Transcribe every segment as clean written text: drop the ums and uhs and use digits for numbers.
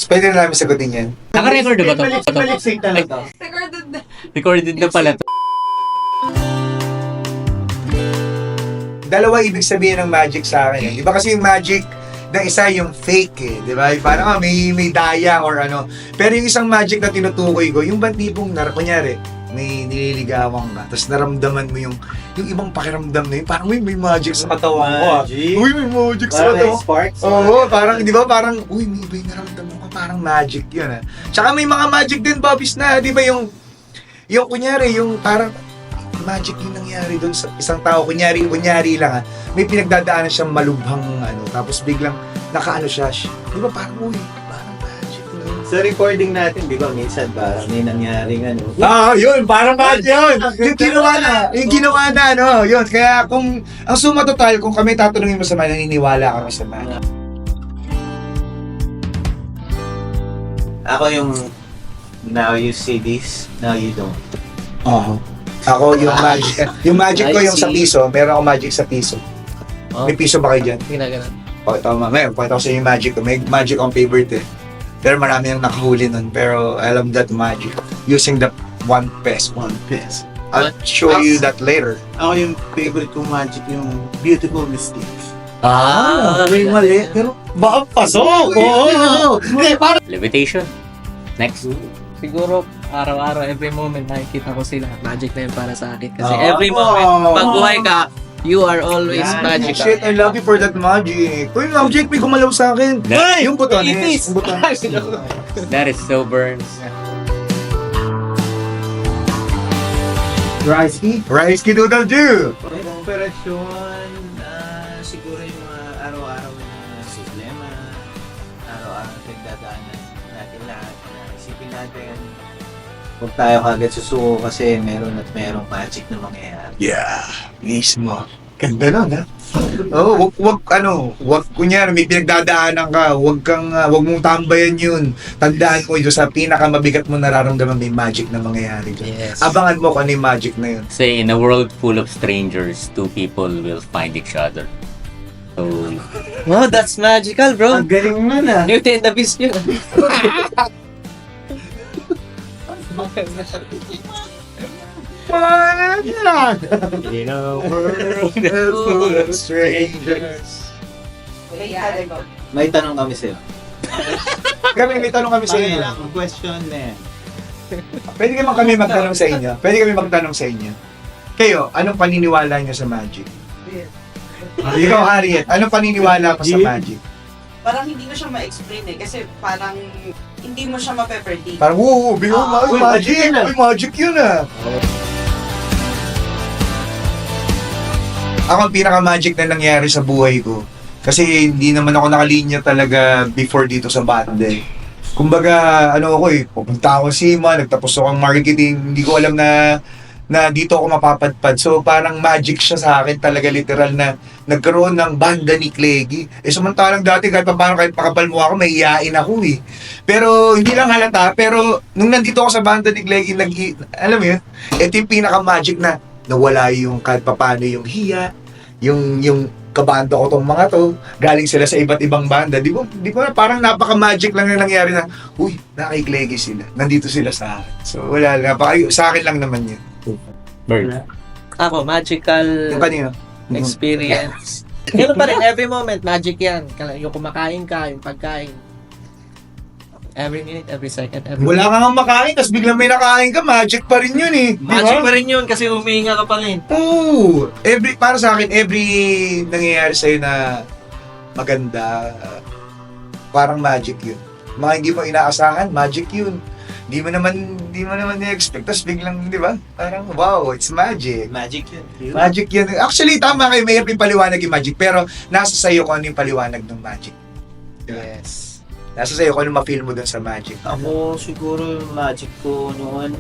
Pwede na namin sagutin yan. Naka-record na ba to? Balik-sync na lang to. Recorded na pala to. Dalawa ibig sabihin ng magic sa akin. Di ba kasi yung magic ng isa yung fake eh, di ba? Parang may daya or ano. Pero yung isang magic na tinutukoy ko, yung bantibong kunyari, may nililigawan ka, tapos naramdaman mo yung ibang pakiramdam na yun, parang may magic sa katawan ko. Magic? Uy, may magic sa Parang katawan. may sparks. Oo, parang, di ba, parang, uy, may iba yung naramdaman ko, parang magic yun ah. Tsaka may mga magic din, Bobbies, na, di ba, yung kunyari, yung parang, magic yung nangyari doon sa isang tao, kunyari lang may pinagdadaanan siyang malubhang tapos biglang nakaano siya, di ba parang uy, parang magic yun. Sa recording natin, di ba, minsan parang may nangyaring Yun, parang magic yun. Yung ginawa na, yun. Kaya kung, ang suma total, kung kami tatanungin mo sa mga, naniniwala kami sa magic. Ako yung now you see this, now you don't. Ako yung magic ko yung sa piso, meron ako magic sa piso. May piso ba kayo dyan? Ginaganon. Pakita ko mamaya, pakita ko sa yung magic ko. May magic akong favorite eh. Pero marami yung nakahuli nun. Pero I love that magic. Using the one piece. I'll show you that later. Ako yung favorite kong magic, yung Beautiful Mistakes. May mali. Pero baka pasok! Oo! Levitation. Next. Siguro, araw-araw, every moment, nakikita ko sila. Magic na yun para sa akin. Kasi every moment, pag buhay ka, you are always magical. Shit, I love you for that magic. Uy, magic, may gumalaw sa akin. Hey! Yung butones. Yung butones. That is so burns. Rice Doodle Jew. Operasyon, siguro yung mga araw-araw na problema, araw-araw na pinagdadaanan natin lahat. Isipin natin, huwag tayo kagad susuko kasi meron magic na mangyayari. Yeah, mismo. Ganda nun, ha? Wag kunyari may pinagdadaanan ka, wag mong tambayan yun. Tandaan mo ito sa pinakamabigat mo nararamdaman, may magic na mangyayari dyan. Yes. Abangan mo kung ano yung magic na yun. Say, in a world full of strangers, two people will find each other. So, wow, that's magical, bro. Ang galing nun Beauty and the Beast yun. You know, world full of strangers. May tanong kami sa'yo. May tanong kami sa inyo. Ang question na Pwede naman kami magtanong sa inyo. Kayo, anong paniniwala niyo sa magic? Ikaw, Harriet, anong paniniwala mo sa magic? Parang hindi mo siya ma-explain kasi parang hindi mo siya mape-predict. Parang, magic! Uy, magic yun ah! Ako, ang pinaka-magic na nangyari sa buhay ko. Kasi hindi naman ako nakalinya talaga before dito sa banda eh. Kumbaga, pupunta ako sa SIMA, nagtapos ako ng marketing, hindi ko alam na dito ako mapapadpad. So parang magic siya sa akin talaga, literal na nagkaroon ng banda ni Cleggy. Samantalang dati kahit pakapal mo ako, may iyain ako eh. Pero hindi lang halata, pero nung nandito ako sa banda ni Cleggy, alam mo yun, ito yung pinaka-magic na nawala yung kahit papano yung hiya, yung kabanda ko tong mga to, galing sila sa iba't ibang banda. Di ko na, parang napaka-magic lang na nangyari na, uy, nakikilegi sila. Nandito sila sa akin. So, wala lang. Sa akin lang naman yun. Bird. Ako, magical Yung kanino? experience. Ganun pa rin, every moment, magic yan. Yung kumakain ka, yung pagkain. Every minute, every second, every Wala kang makain, tapos biglang may nakain ka, magic pa rin yun eh. Magic pa rin yun kasi humihinga ka pa rin. Oo. Para sa akin, every nangyayari sa'yo na maganda, parang magic yun. Mga hindi mo inaasahan, magic yun. Di mo naman ni-expect, tapos biglang, di ba? Parang, wow, it's magic. Magic yun. Magic yun. Actually, tama kayo, may paliwanag yung magic, pero nasa sa'yo kung ano yung paliwanag ng magic. Yes. Nasa sa'yo kung ano ma-feel mo dun sa magic. Ako siguro yung magic ko noon.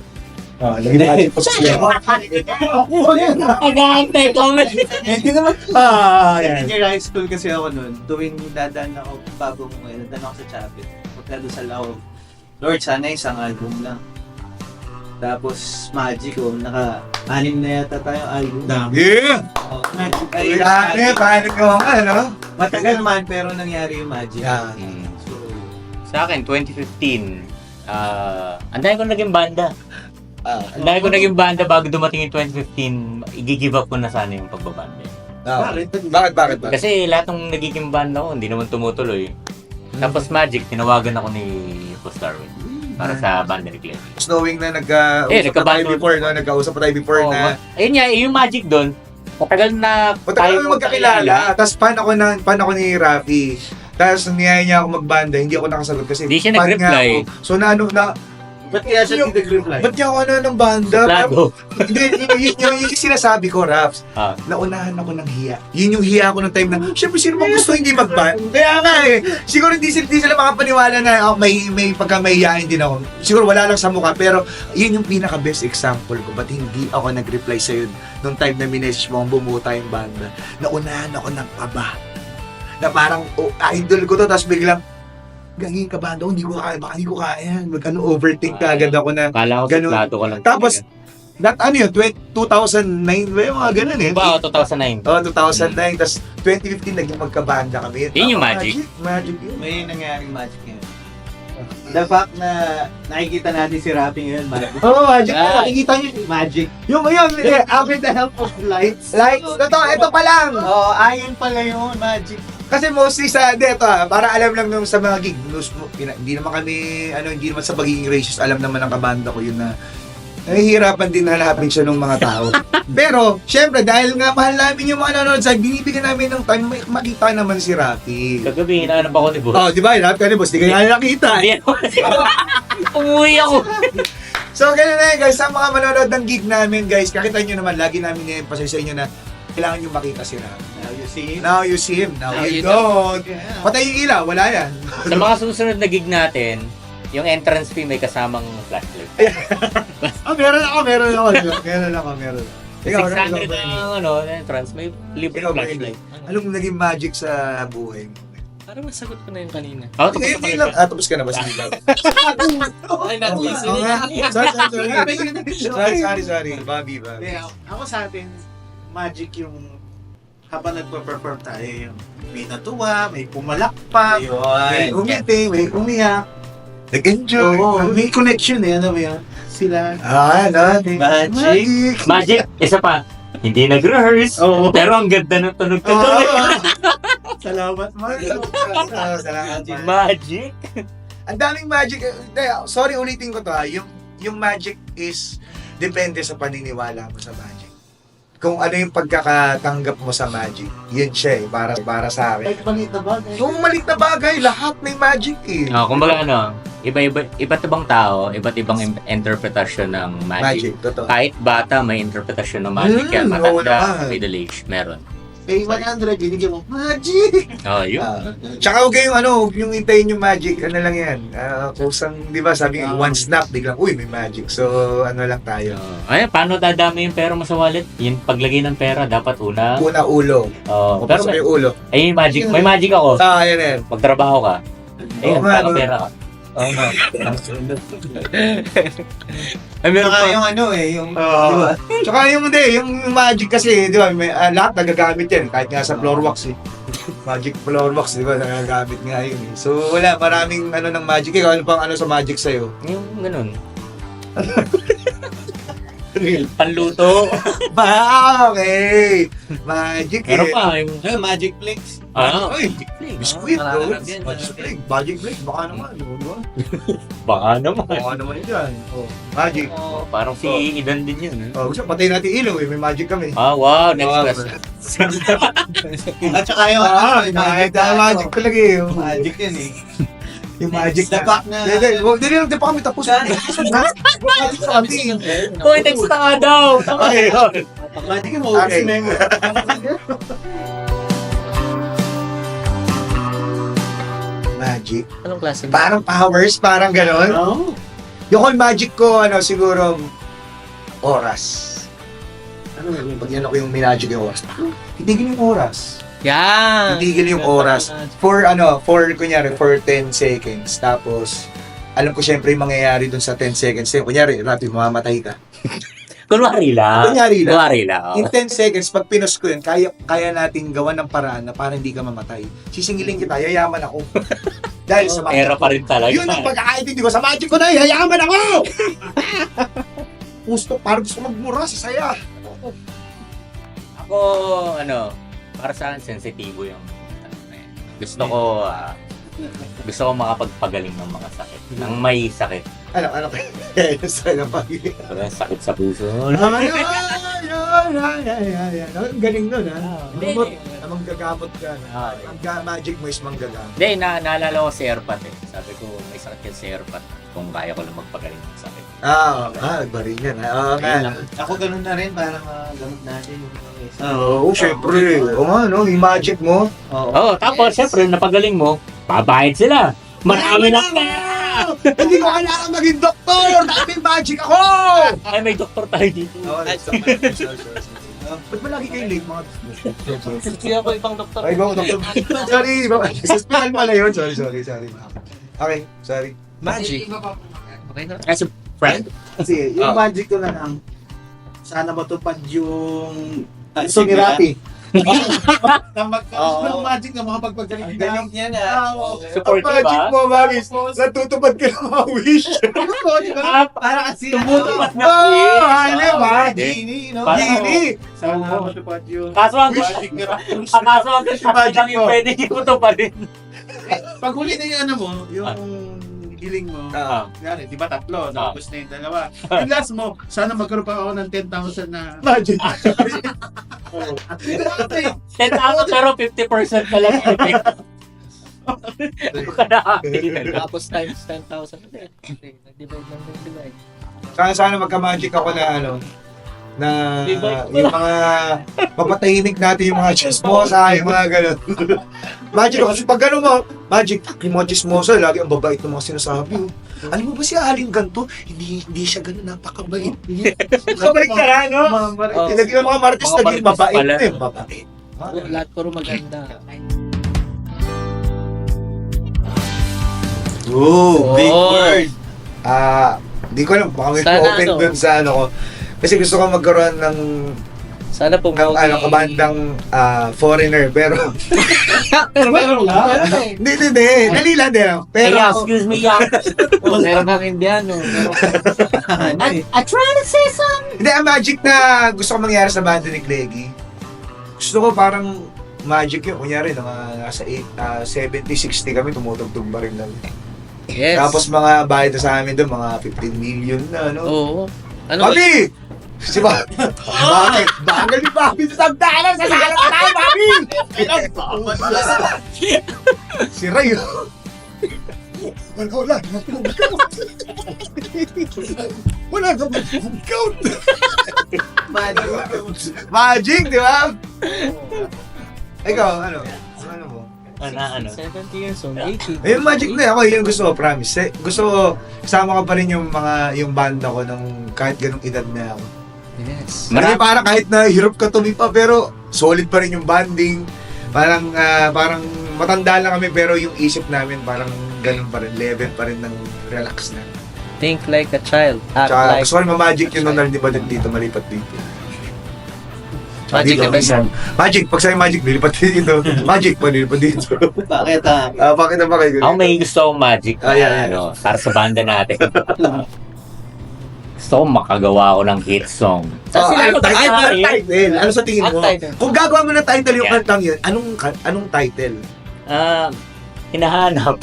Lagi magic po sa sa'yo. Agante, comment. Hindi naman. Yan. Senior high school kasi ako noon. Tuwing dadaan ako bago mo ngayon, dadaan ako sa chapel. Pagka doon sa loob. Lord, sana isang album lang. Tapos magic, naka-anim na yata tayo album. Yeah! Oh, magic. Paano ko ano? Matagal man, pero nangyari yung magic. Yeah. So, Sa akin, 2015, ang dami ko naging banda. Ang dami ko naging banda bago dumating yung 2015, i-give up ko na sana yung pagbabanda. Bakit? Kasi lahat ng nagiging banda ko, hindi naman tumutuloy. Tapos Magic, tinawagan ako ni Post Darwin para sa banda ni Glenn. Knowing na nagkausap pa tayo before, no? Nagkausap pa tayo before na Ayun nga, yung Magic doon, matagal na matagal kami magkakilala. Tapos fan ako ni Rafi. Tapos niyaya niya ako magbanda, hindi ako nakasagot kasi Hindi siya fan nga nag-reply. ako. So Ba't kaya siya nag-reply? ba't niya ako ng banda? Plado. Hindi, yung sinasabi ko, Raps, Ah. naunahan ako ng hiya. Yun yung hiya ko ng time na, syempre sino bang gusto hindi mag-band? Kaya nga siguro hindi sila makapaniwala na may pagkamahiyain din ako. Siguro wala lang sa mukha, pero yun yung pinaka-best example ko. Ba't hindi ako nag-reply sa'yo nung time na minessage mo ang bumuo tayong banda? Naunahan ako ng kaba. Na parang, idol ko to, tapos biglang, gagawin ka banda, hindi ko kaya, baka hindi ko kaya. Overthink ka agad ako na, Kala ko sa Ganun. plato ka lang. Tapos, yun, 2009 ba yung mga ganun eh? Ba, 2009. 2009, tapos 2015 naging magkabanda kami. Yun yung Magic. Magic yun. may nangyaring magic yun. The fact na nakikita natin si Rafi ngayon, magic. Magic. Ah. Nakikita niyo. Magic. Yung With the help of lights. ito pa lang. Ayon pala yun, magic. Kasi mostly para alam lang nung sa mga gig, hindi naman kami, hindi naman sa pagiging racist, alam naman ng kabanda ko yun na nahihirapan din hanapin siya ng mga tao. Pero, syempre, dahil nga mahal namin yung mga nanonood sa binibigyan namin ng time, makita naman si Rafi. Kagabi, hinahanap ako ni Boss. Di ba? Hanap ka ni boss, di ka nga nakita. Hindi ako. Umuwi ako. So, ganun na yun, guys. Sa mga manonood ng gig namin, guys, kakita nyo naman, lagi namin i-emphasize sa inyo na kailangan nyo makita si Rafi. Now you see him. Now you see him, now Now you you don't. Patay yung ilaw, wala yan. Sa mga susunod na gig natin, yung entrance fee may kasamang flashlight. Meron ako. Ikaw, 600 ang entrance, may libre Ikaw, flashlight. Anong naging magic sa buhay mo? Parang nasagot ko na yung kanina. Oh, tapos Hindi na lang. pala. Tapos ka na ba? Sige lang. Ay, not listening. Sorry. Bobby. Ako sa atin, magic yung habang nagpa-perform tayo, yung may natuwa, may pumalakpak, may Yun. umiti, may umiyak. Nag-enjoy. May connection ano ba yan? Sila. Magic. Magic, isa pa. Hindi nag-rehearse, Oo. pero ang ganda ng tunog ka doon. Salamat, Mark. Salamat. Magic. Ang daming magic. Sorry, ulitin ko to ha. Yung magic is depende sa paniniwala mo sa magic. Kung ano yung pagkakatanggap mo sa magic, yun siya para sa akin. Kahit maliit na bagay. Yung maliit na bagay, lahat may magic eh. Kumbaga iba't ibang tao, iba't ibang interpretasyon ng magic. Totoo. Kahit bata, may interpretasyon ng magic yan. Oo Matanda, naman. middle age, meron. Kay 100, binigyan mo, magic! Oh, yun. Tsaka huwag yung hintayin yung magic, ano lang yan. Kusang, di ba, sabi nga, one snap, biglang, uy, may magic. So, ano lang tayo. Paano dadami yung pera mo sa wallet? Yung paglagay ng pera, dapat una. Una ulo. Pero Papasok yung ulo. may magic ako. Yan. Magtrabaho ka. Ayun, Oo nga, para no. pera ka. Oo nga. Ay, meron Saka pa. yung yung, di ba? Tsaka yung magic kasi, di ba, lahat nagagamit yan, kahit nga sa floor wax eh. Magic floor wax, di ba, nagagamit nga yun eh. So, wala, maraming ng magic. Ikaw, ano pang sa magic sa'yo? Yung ganun. Panluto. Okay! Magic eh. Meron pa. Yung, Magic Flakes. Ay, biskuit, bro. Yan, Magic Flake, baka naman. Di ba? baka naman. Baka naman yan. Magic. Parang si Idan din yun. Gusto, patayin natin ilaw eh. May magic kami. Wow, next Wow. question. At saka yung Magic talaga eh. Magic yan eh. Yung magic The fact na... Hindi pa kami tapos. Magic sa kami. Uy, text na nga daw. Okay. Magic yung mauubos Okay. na yun. Magic. Anong klase? Parang powers, parang ganon. Oh. Yung whole magic ko, siguro, oras. Ano yun? Pag yan ako yung minagic yung oras. Titigil yung oras. Yan! Titigil yung oras. For 10 seconds. Tapos, alam ko syempre yung mangyayari dun sa 10 seconds. Kunyari, Rafi, mamamatay ka. Kunwari lang. Kunyari lang. Kunwari lang. In 10 seconds, pag pinos ko yun, kaya natin gawa ng paraan na para hindi ka mamatay. Sisingilin kita, yayaman ako. Dahil sa magic Era ko. pa rin talaga. Yun ang pagkakaintindi ko. Sa magic ko na, yayaman ako! Parang gusto magmura sa saya. Ako, para sa akin, sensitibo yung gusto ko, gusto ko makapagpagaling ng mga sakit. Ng may sakit. Ano kaya sa pag Parang sakit sa puso. Ang galing nun, ha? Hindi. Manggagamot ka. Ang magic mo is manggagamot. Hindi, naalala ko si Airpat eh. Sabi ko, may sakit yan si Airpat. Kung kaya ko lang magpagaling ng sakit. Nagbarin yan. Oo nga. Ako ganun na rin para magamit natin yung mga Oo, syempre. Oo nga, no? Yung magic mo. Oo, tapos syempre, napagaling mo, babayad sila. Marami na pera! Hindi ko kailangan maging doktor! Dami magic ako! Ay, may doktor tayo dito. Ba't ba lagi kayo late, mga Hindi ako ibang doktor. Ay, ba, doktor? Sorry, sa hospital pala yun. Sorry. Okay, sorry. Magic. Okay na. As a friend, Kasi yung magic ko na lang, sana matupad yung So, ni Rafi. na magkaroon ng magic na mga pagpagaling Ang galing niya na. support Ang magic ba? mo, Mamis. Natutupad ka ng mga wish. Para kasi Tumutupad na Ano ba? Genie, no? Para- Gini. Sana matupad yung Kaso ang magic ni Rafi. kaso ang magic lang yung pwede niyo ito pa rin. Pag huli na yung ano mo, yung giling mo, yan, di ba tatlo, tapos na yung dalawa. Yung last mo, sana magkaroon pa ako ng 10,000 na Magic. 10,000 pero 50% na lang. Tapos times 10,000 ulit. Nag-divide lang ng divide. Sana magka-magic ako na yung mga mapatahimik natin yung mga chismosa, yung mga ganun. Magic ako. Kasi pag gano'n mo, magic, yung mga chismosa, lagi ang babait ng mga sinasabi. Alam mo ba si Aling ganito? Hindi siya gano'n, napakabait. Nakabalik ka na, no? Naging mga marites, Mga naging marites mabait pala. na eh. Mabait. Lahat puro maganda. Big Oh. word. Hindi ko alam, baka may Sana open ano? dun sa ano ko. Kasi gusto ko magkaroon ng Sana po kabandang foreigner, pero meron lang. hindi. Dali lang din. Hey, Pero excuse me, yeah. Meron kang Indiano. I try to say something. hindi, ang magic na gusto ko mangyari sa banda ni Cleggy. Gusto ko parang magic yun. Kunyari, nasa 70-60 kami, tumutugtog pa rin lang. Yes. Tapos mga bayad na sa amin doon, mga 15 million na, no? Oo. Ano ba? Bobby! Si ba? Bakit? Bagal ni Bobby sa sagdalan! Sa salat na tayo, Bobby! Si Ray. Wala. Wala ka mag-count. Magic, di ba? Ikaw, ano? Ano mo? Ano? 70 years old, 80. Yung magic na ako, yung gusto ko, promise. Gusto ko, kasama ka pa rin yung banda ko nung kahit ganong edad na ako. Yes. Marami parang kahit na hirap ka tumipa, pero solid pa rin yung banding. Parang matanda lang kami, pero yung isip namin parang ganun pa rin, level pa rin ng relax na. Think like a child. Act Tsaka like gusto ko rin ma-magic yun nung di ba dito, malipat dito. Magic Dito, the best. Magic, pag sa'yo magic, lilipat dito. Magic, lilipat dito. Bakit Bakit na ba kayo? Ako may gusto akong magic na, Yan. para sa banda natin. Gusto ko makagawa ako ng hit song. Ano title? Ano sa tingin mo? Ang title. Kung gagawa mo ng title yung Yeah. kantang yun, anong title? Hinahanap.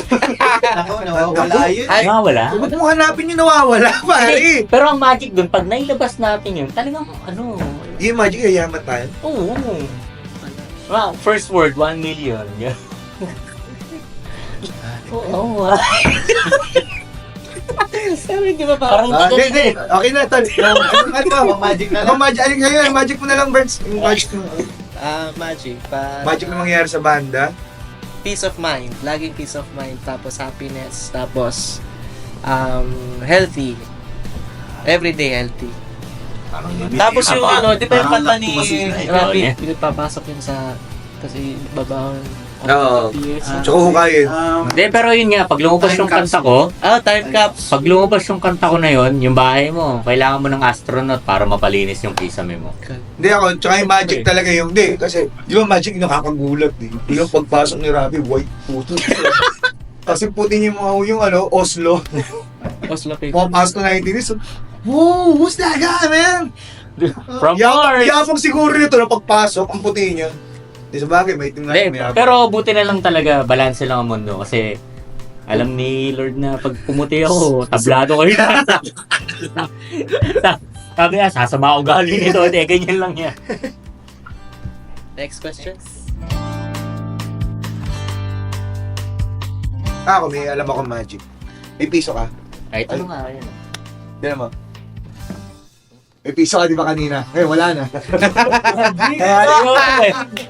Ako, nawawala yun. Ay, Wala. Huwag mo hanapin yung nawawala, pare. Pero ang magic dun, pag nailabas natin yun, talagang Yung magic, yayaman tayo. oo. Wow, first word, 1 million. Oo. Sabi, di ba parang Parang Hindi. Okay na, tol. Ano? Magic na lang. Ang magic, alin ngayon, magic mo na lang, Berns. Yung magic mo. magic. Magic na mangyayari sa banda. Peace of mind. Laging peace of mind. Tapos happiness. Tapos healthy. Everyday healthy. Tapos yung di ba yung kanta ni Rafi, pinapapasok yun sa kasi babawon Oo. Yes. Tsaka hukayin. Hindi, pero yun nga, pag lumabas yung kanta ko, Time caps. pag lumabas yung kanta ko na yun, yung bahay mo, kailangan mo ng astronaut para mapalinis yung kisame mo. Hindi ako, tsaka yung magic talaga yung, hindi, kasi, di ba magic nakakagulat eh. Yung pagpasok ni Rafi, white puto. Kasi puti niya yung Oslo. Oslo paper. Pumapasok na 19 so, whoa, who's that guy, man? From Mars! Yapang siguro nito na pagpasok, ang puti niya. Di sa bagay, may itim nga Hindi, pero buti na lang talaga, balance lang ang mundo. Kasi, alam ni Lord na pag pumuti ako, tablado kayo na. Sabi niya, sasama ugali nito. Hindi, ganyan lang yan. Next question. Ako, may alam ako magic. May piso ka. Ay, ito nga, yun. Yan mo. May piso ka di ba kanina? Ngayon, wala na.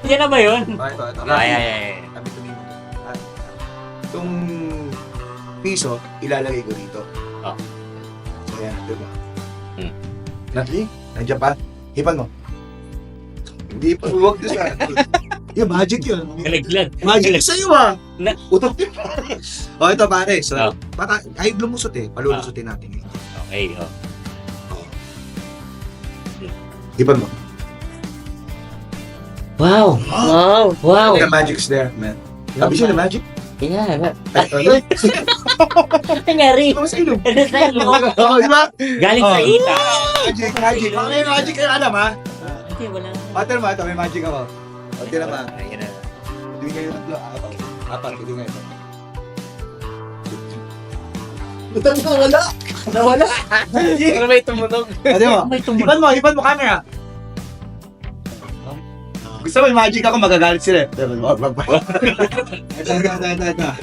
Yan na ba yun? Ito. Ay. Sabi tumingin. Itong piso, ilalagay ko dito. Oh. So, yan, di ba? Hmm. Nandiyan pa? Hipan mo. Hindi pa. Huwag ka sa. Yung magic yun. Galaglag. Magic sa'yo ah. Utot din pare. O, ito pare. So, Oh. kahit lumusot palulusutin natin. Okay, oh. Hipan mo. Wow! Wow. Wow! The magic's there, man. Sabi siya na magic? Kaya, Ay, nangyari. Ito sa ilong. Galing Di ba? sa ita. Magic. May magic kayo alam ha? Hindi, wala. Pater mo, ito may magic ako. O, tira ba? Ayan na. Hindi kayo tatlo. Apat. Hindi nga ito. Nawala. Pero may tumunog. Ate mo. May tumunog. Hipan mo camera. Gusto mo yung magic ako, magagalit sila. Ito.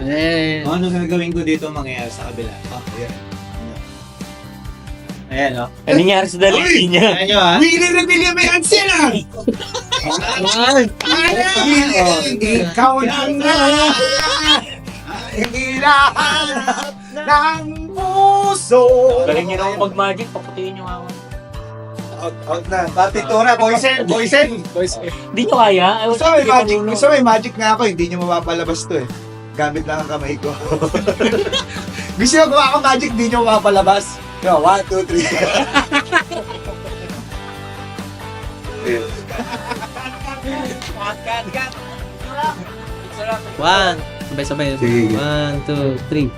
Eh, Ano gagawin ko dito mangyayari sa kabila? Ayan, oh. Ano nangyari sa daliri niya? Ayan nyo, ha? Willie Rebilla may ansela! Ikaw lang na hinahanap ng puso. Galing niyo naman mag-magic, paputiin niyo ako. Out na. Patitura, boysen. Hindi niyo kaya? Gusto mo may magic? Gusto mo may magic nga ako, hindi nyo mapapalabas to eh. Gamit lang ang kamay ko. Gusto nyo gawa akong magic, hindi nyo mapapalabas. Yo, 1, 2, 3. One. Sabay-sabay. Sige. 1, 2, 3.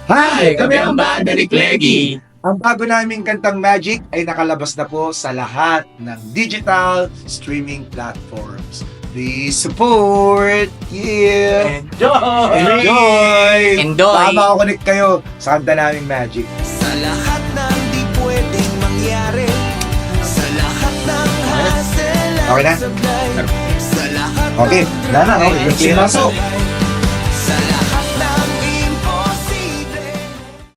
Hi! Kami ang banda ni Cleggy. Ang bago naming kantang Magic ay nakalabas na po sa lahat ng digital streaming platforms. Please support! Yeah! Enjoy! Enjoy! Tama connect kayo sa kanta naming Magic. Sa lahat ng di pwedeng mangyari, sa lahat ng hassle Okay na? at sablay, sa lahat Okay, ng na. Okay, drama, sinasok. sabay,